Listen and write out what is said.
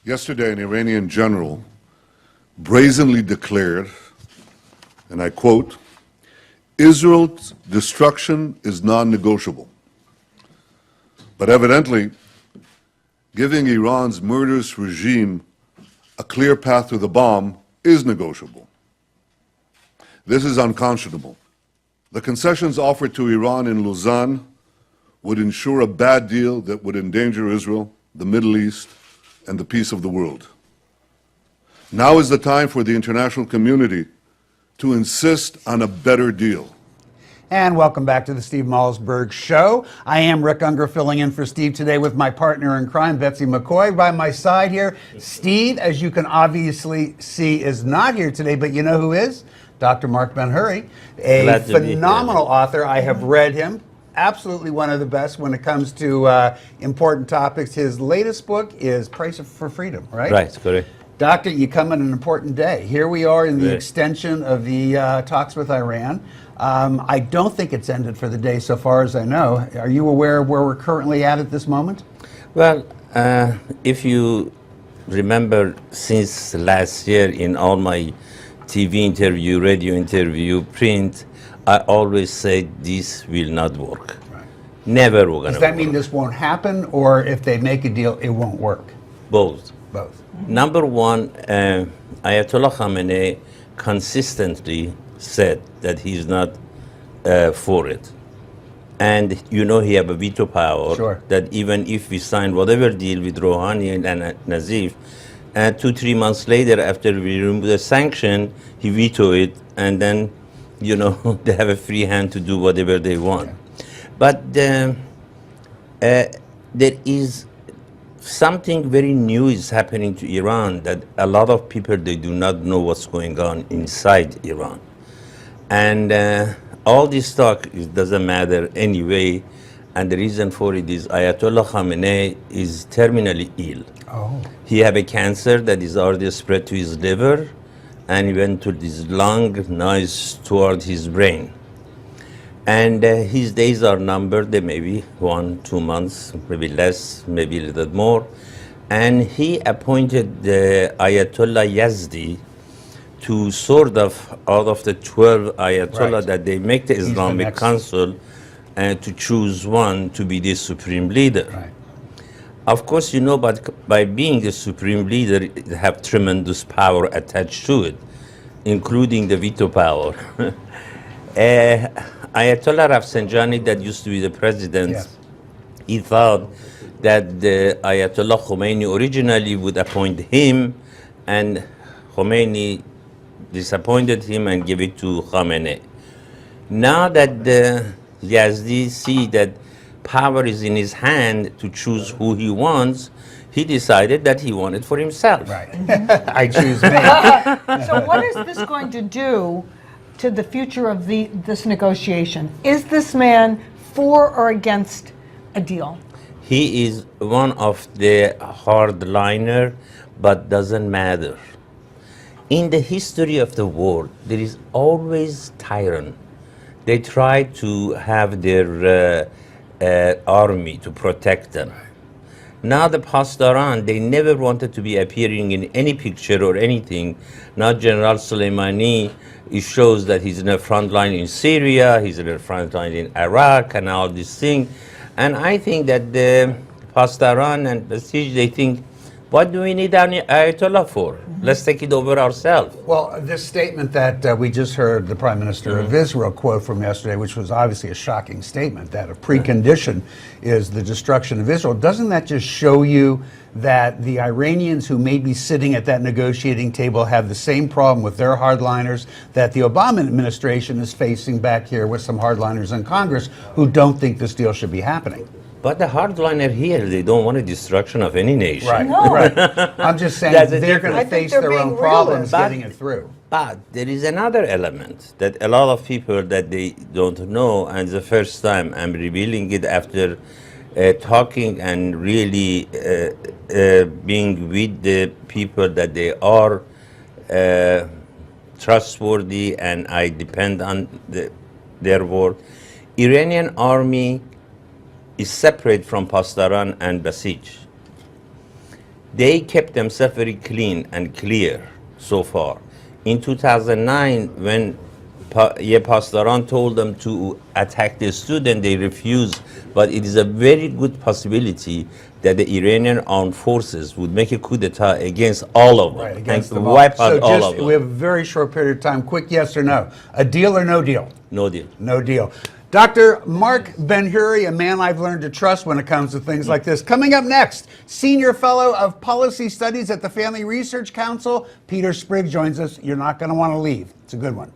Yesterday, an Iranian general brazenly declared, and I quote, "Israel's destruction is non-negotiable." But evidently, giving Iran's murderous regime a clear path to the bomb is negotiable. This is unconscionable. The concessions offered to Iran in Lausanne would ensure a bad deal that would endanger Israel, the Middle East, and the peace of the world. Now is the time for the international community to insist on a better deal. And welcome back to the Steve Malzberg Show. I am Rick Unger filling in for Steve today with my partner in crime, Betsy McCoy, by my side here. Steve, as you can obviously see, is not here today, but you know who is? Dr. Marc Benhuri, a phenomenal author. I have read him. Absolutely one of the best when it comes to important topics. His latest book is Price for Freedom, right? Right, correct. Doctor, you come at an important day. Here we are in the extension of the talks with Iran. I don't think it's ended for the day so far as I know. Are you aware of where we're currently at this moment? Well, if you remember, since last year in all my TV interview, radio interview, print, I always say this will not work. Right. Never we're going to work. Does that mean this won't happen, or if they make a deal, it won't work? Both. Both. Number one, Ayatollah Khamenei consistently said that he's not for it. And you know he have a veto power. Sure. That even if we sign whatever deal with Rouhani and Nazif, 2-3 months later, after we remove the sanction, he veto it, and then, you know, they have a free hand to do whatever they want. Okay. But there is something very new is happening to Iran that a lot of people, they do not know what's going on inside Iran. And all this talk, it doesn't matter anyway, and the reason for it is Ayatollah Khamenei is terminally ill. Oh. He have a cancer that is already spread to his liver, and he went to his lung, now it's toward his brain. And his days are numbered. They may be 1-2 months, maybe less, maybe a little more. And he appointed the Ayatollah Yazdi to sort of, out of the 12 Ayatollah that they make the Islamic Council, and to choose one to be the supreme leader. Right. Of course, you know, but by being the supreme leader, it have tremendous power attached to it, including the veto power. Ayatollah Rafsanjani, that used to be the president, he thought that the Ayatollah Khomeini originally would appoint him, and Khomeini disappointed him and gave it to Khamenei. Now that the Yazdi see that power is in his hand to choose who he wants, he decided that he wanted for himself. Right. I choose me. So what is this going to do to the future of this negotiation? Is this man for or against a deal? He is one of the hardliner, but doesn't matter. In the history of the world, there is always tyrant. They try to have their army to protect them. Now the Pasdaran, they never wanted to be appearing in any picture or anything. Now General Soleimani, it shows that he's in the front line in Syria, he's in the front line in Iraq, and all these things. And I think that the Pasdaran and Basij, they think, what do we need Ayatollah for? Let's take it over ourselves. Well, this statement that we just heard the Prime Minister of Israel quote from yesterday, which was obviously a shocking statement, that a precondition is the destruction of Israel. Doesn't that just show you that the Iranians who may be sitting at that negotiating table have the same problem with their hardliners that the Obama administration is facing back here with some hardliners in Congress who don't think this deal should be happening? But the hardliner here, they don't want a destruction of any nation. Right, No. right. I'm just saying they're going to face their own problems getting it through. But there is another element that a lot of people that they don't know, and the first time I'm revealing it after talking and really being with the people that they are trustworthy, and I depend on their word. Iranian army is separate from Pasdaran and Basij. They kept themselves very clean and clear so far. In 2009, when Pasdaran told them to attack the student, they refused. But it is a very good possibility that the Iranian armed forces would make a coup d'etat against all of them Against and them all. wipe So out all just, of them. we have a very short period of time. Quick yes or no. A deal or no deal? No deal. No deal. Dr. Marc Benhuri, a man I've learned to trust when it comes to things like this. Coming up next, Senior Fellow of Policy Studies at the Family Research Council, Peter Sprigg joins us. You're not going to want to leave. It's a good one.